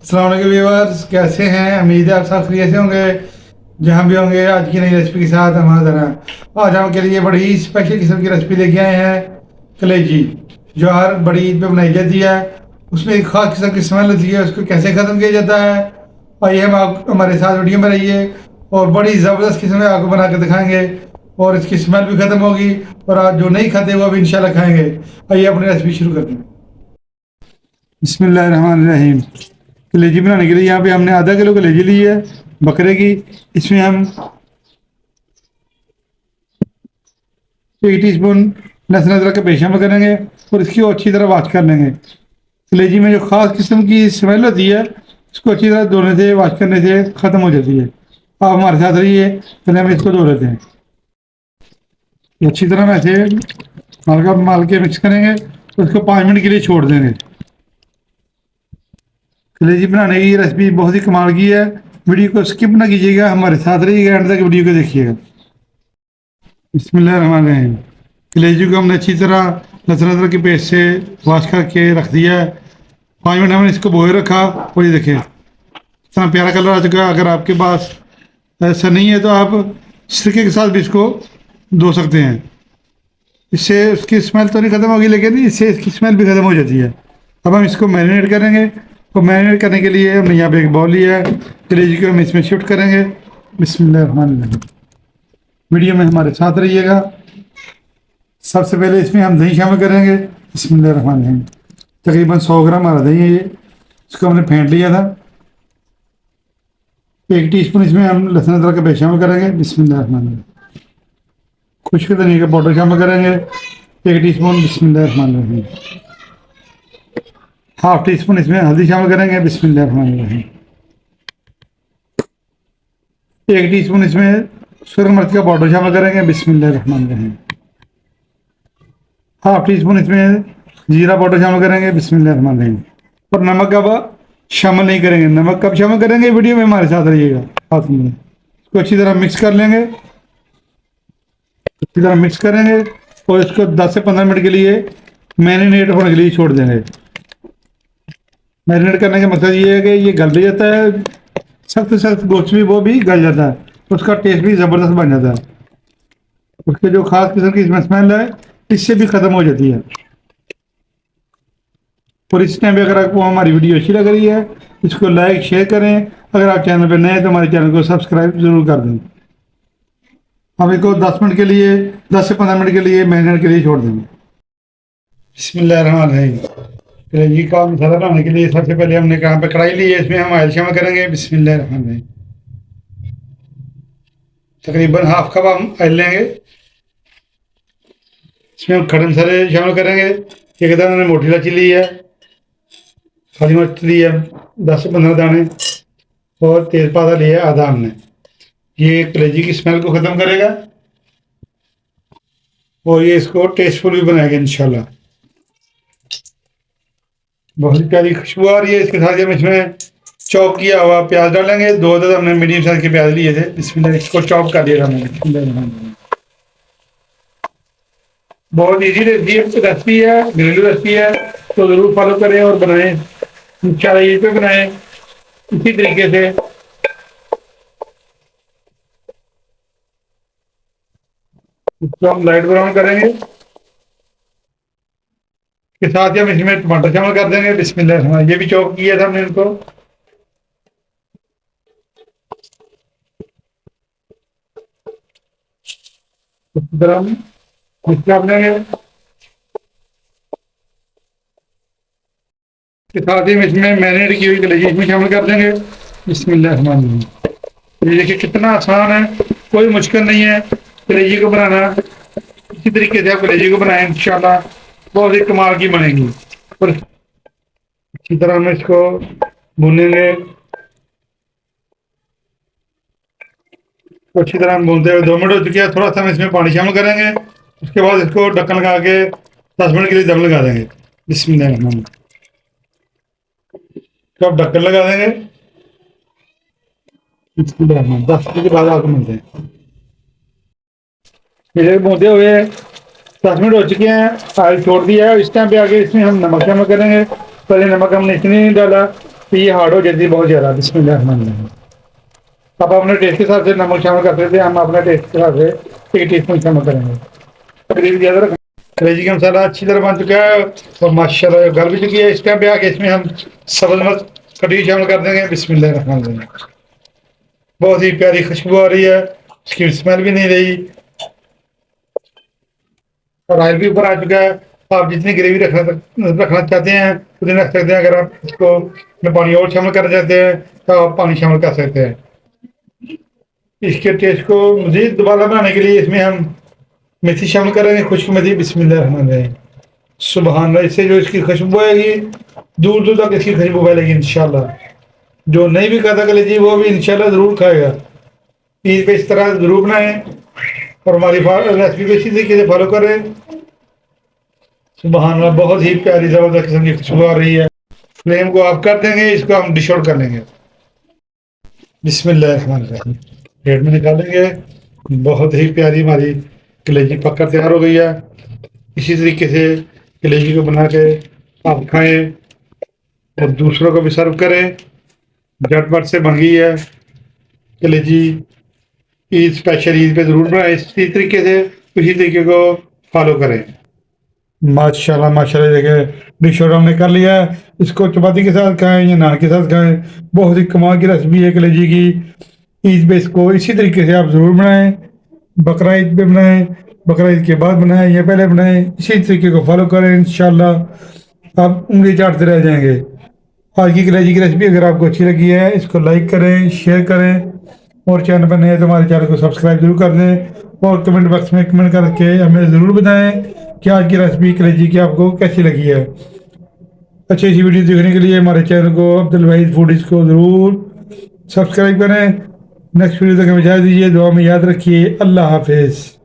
अस्सलाम वालेकुम व्यूअर्स, कैसे हैं? उम्मीद है आप सब खैरियत से होंगे। जहाँ भी होंगे, आज की नई रेसिपी के साथ हम हाजिर हैं। आज हम के लिए बड़ी ही स्पेशल किस्म की रेसिपी लेके आए हैं, कलेजी, जो हर बड़ी ईद पे बनाई जाती है। उसमें एक खास किस्म की स्मेल होती है, उसको कैसे ख़त्म किया जाता है, आइए हम आप हमारे साथ वीडियो में रहिए और बड़ी ज़बरदस्त किस्म में आपको बना के दिखाएंगे। और इसकी स्मेल भी ख़त्म होगी और आज जो नहीं खाते वो भी इंशाल्लाह खाएंगे। आइए अपनी रेसिपी शुरू करते हैं। बिस्मिल्लाहिर्रहमानिर्रहीम। कलेजी बनाने के लिए यहाँ पे हमने आधा किलो कलेजी ली है बकरे की। इसमें हम 1 टीस्पून लहसुन अदरक का पेस्ट शामिल करेंगे और इसकी अच्छी तरह वॉश कर लेंगे। कलेजी में जो ख़ास किस्म की स्मेल होती है, इसको अच्छी तरह धोने से, वॉश करने से ख़त्म हो जाती है। आप हमारे साथ रहिए, पहले हम इसको धो लेते हैं। अच्छी तरह हम ऐसे हल्का माल के मिक्स करेंगे और इसको 5 मिनट के लिए छोड़ देंगे। कलेजी बनाने की रेसिपी बहुत ही कमाल की है। वीडियो को स्किप ना कीजिएगा, हमारे साथ रहिएगा, एंड तक वीडियो को देखिएगा। बिस्मिल्लाहिर्रहमानिर्रहीम। कलेजी को हमने अच्छी तरह लहसुन अदरक के पेस्ट से वॉश करके रख दिया है। 5 मिनट हमने इसको बोए रखा और ये देखिए इतना प्यारा कलर आ चुका है। अगर आपके पास ऐसा नहीं है तो आप सिरके के साथ भी इसको धो सकते हैं। इससे उसकी स्मेल तो नहीं ख़त्म होगी, लेकिन इससे इसकी स्मेल भी ख़त्म हो जाती है। अब हम इसको मैरिनेट करेंगे और मैरिनेट करने के लिए हमने यहाँ पे एक बाउल लिया है। कलेजी को हम इसमें शिफ्ट करेंगे। बिस्मिल्लाहिर्रहमानिर्रहीम। वीडियो में हमारे साथ रहिएगा। सबसे पहले इसमें हम दही शामिल करेंगे। बिस्मिल्लाहिर्रहमानिर्रहीम। तकरीबन 100 ग्राम हमारा दही है ये, इसको हमने फेंट लिया था। 1 टीस्पून इसमें हम लहसुन अदरक का पेस्ट शामिल करेंगे। बिस्मिल्लाहिर्रहमानिर्रहीम। खुश्क धनिया का पाउडर शामिल करेंगे 1 टीस्पून। बिस्मिल्लाहिर्रहमानिर्रहीम। 1/2 टीस्पून इसमें हल्दी शामिल करेंगे। बिस्मिल्लाहिर्रहमानिर्रहीम। 1 टीस्पून इसमें सुरख मिर्च का पाउडर शामिल करेंगे। बिस्मिल्लाहिर्रहमानिर्रहीम। 1/2 टीस्पून इसमें जीरा पाउडर शामिल करेंगे। बिस्मिल्लाहिर्रहमानिर्रहीम। और नमक अब शामिल नहीं करेंगे। नमक कब शामिल करेंगे, वीडियो में हमारे साथ रहिएगा। हाथ में इसको अच्छी तरह मिक्स कर लेंगे। अच्छी तरह मिक्स करेंगे और इसको 10 से 15 मिनट के लिए मैरिनेट होने के लिए छोड़ देंगे। मैरिनेट करने का मकसद ये है कि ये गल भी जाता है, सख्त सख्त गोश्त भी वो भी गल जाता है, उसका टेस्ट भी ज़बरदस्त बन जाता है। उसके जो खास किस्म की स्मेल है, इससे भी ख़त्म हो जाती है। और इस टाइम पे अगर आपको हमारी वीडियो अच्छी लग रही है, इसको लाइक शेयर करें। अगर आप चैनल पर नए हैं तो हमारे चैनल को सब्सक्राइब ज़रूर कर दें। हम इसको 10 मिनट के लिए, 10 से 15 मिनट के लिए मैरिनेट के लिए छोड़ देंगे। बिस्मिल्लाहिर्रहमानिर्रहीम। कलेजी का मसाला बनाने के लिए सबसे पहले हमने कहाँ पे कढ़ाई ली है, इसमें हम ऑयल शामिल करेंगे। बिस्मिल्लाहिर्रहमानिर्रहीम। तकरीबन हाफ कप हम ऑयल लेंगे। इसमें हम खड़े मसाले शामिल करेंगे। एक दाना हमने मोटी इलायची ली है, हरी मिर्च ली है 10 से 15 दाने, और तेज़पाता लिया है आधा हमने। ये कलेजी की स्मेल को ख़त्म करेगा और ये इसको टेस्टफुल भी बनाएगा इंशाल्लाह। बहुत ही प्यारी खुशबू आ रही है। इसके साथ हम इसमें चॉप किया हुआ प्याज डालेंगे। 2 अदद हमने मीडियम साइज के प्याज लिए थे। इसमें इसको चॉप कर दिया हमने। बहुत इजी रेसिपी है, घरेलू रेसिपी है, तो ज़रूर फॉलो करें और बनाएं। इंशाल्लाह ये पे बनाएं इसी तरीके से। इसको हम लाइट ब्राउन करेंगे। के साथ ही हम इसमें टमाटर शामिल कर देंगे। बिस्मिल्लाह। ये भी चॉप किया था हमने इनको। इस तरह मिक्स कर देंगे। के साथ ही हम इसमें मैरिनेट की हुई कलेजी इसमें शामिल कर देंगे। बिस्मिल्लाह। ये देखिए कितना आसान है, कोई मुश्किल नहीं है कलेजी को बनाना। इसी तरीके से आप कलेजी को बनाएं, इंशाल्लाह बहुत ही कमाल की बनेगी। और इसी तरह हम इसको भूनेंगे। अच्छी तरह हम भूनते हुए 2 मिनट हो चुके हैं। थोड़ा सा हम इसमें पानी शामिल करेंगे। उसके बाद इसको ढक्कन लगा के 10 मिनट के लिए दम लगा देंगे। बिस्मिल्लाह। तो आप ढक्कन लगा देंगे। 10 मिनट के बाद आपको मिलते हैं। मेरे भूनते हुए 10 मिनट हो चुके हैं, ऑयल छोड़ दिया है। इस टाइम पे आगे इसमें हम नमक शामिल करेंगे। पहले नमक हमने इसमें नहीं डाला, تو یہ ہارڈ ہو جاتی ہے بہت زیادہ. بسم اللہ الرحمن الرحیم. آپ اپنے ٹیسٹ کے حساب سے نمک شامل کر سکتے ہیں. ہم اپنے ٹیسٹ کے حساب سے 1 ٹی اسپون شامل کریں گے. تقریباً زیادہ رکھیں. کلیجی کا مسالہ اچھی طرح بن چکا ہے اور ماشاء اللہ گل بھی چکی ہے. اس ٹائم پہ آ کے اس میں ہم سبز مرچ کٹی ہوئی شامل کر دیں گے. بسم اللہ الرحمن الرحیم. بہت ہی پیاری خوشبو آ رہی ہے. اس کی اسمیل بھی نہیں رہی اور آئل بھی اوپر آ چکا ہے. آپ جتنی گریوی رکھنا چاہتے ہیں اتنی رکھ سکتے ہیں. اگر آپ اس کو میں پانی اور شامل کرنا چاہتے ہیں تو آپ پانی شامل کر سکتے ہیں. اس کے ٹیسٹ کو مزید دوبارہ بنانے کے لیے اس میں ہم میتھی شامل کریں گے. خشک میتھی. بسم اللہ الرحمن الرحیم. سبحان اللہ. اس سے جو اس کی خوشبو آئے گی دور دور تک اس کی خوشبو پھیلے گی انشاءاللہ. جو نہیں بھی کھاتا کلیجی وہ بھی انشاءاللہ ضرور کھائے گا. عید پہ اس طرح ضرور بنائیں اور ہماری ریسپی کو اسی طریقے سے فالو کریں. سبحان اللہ. بہت ہی پیاری زبردست قسم کی خوشبو آ رہی ہے. فلیم کو آف کر دیں گے. اس کو ہم ڈش آؤٹ کر لیں گے. بسم اللہ الرحمن الرحیم. پلیٹ میں نکالیں گے. بہت ہی پیاری ہماری کلیجی پک کر تیار ہو گئی ہے. اسی طریقے سے کلیجی کو بنا کے آپ کھائیں اور دوسروں کو بھی سرو کریں. جھٹ پٹ سے بن گئی ہے کلیجی. عید اسپیشل عید پہ ضرور بنائیں اسی طریقے سے. اسی طریقے کو فالو کریں. ماشاء اللہ ماشاء اللہ. دیکھیں ڈش آؤٹ ہم نے کر لیا ہے. اس کو چپاتی کے ساتھ کھائیں یا نان کے ساتھ کھائیں. بہت ہی کمال کی ریسپی ہے کلیجی کی. عید پہ اس کو اسی طریقے سے آپ ضرور بنائیں. بقرہ عید پہ بنائیں, بقرہ عید کے بعد بنائیں یا پہلے بنائیں. اسی طریقے کو فالو کریں. انشاءاللہ آپ انگلی چاٹتے رہ جائیں گے. آج کی کلیجی کی ریسپی اگر آپ کو اچھی لگی ہے اس کو لائک کریں, شیئر کریں اور چینل پر نئے تو ہمارے چینل کو سبسکرائب ضرور کر دیں. اور کمنٹ باکس میں کمنٹ کر کے ہمیں ضرور بتائیں کہ آج کی ریسپی کلیجی کی آپ کو کیسی لگی ہے. اچھی ویڈیو دیکھنے کے لیے ہمارے چینل کو عبدالوحید فوڈیز کو ضرور سبسکرائب کریں. نیکسٹ ویڈیو تک ہمیں اجازت دیجیے. دعا میں یاد رکھیے. اللہ حافظ.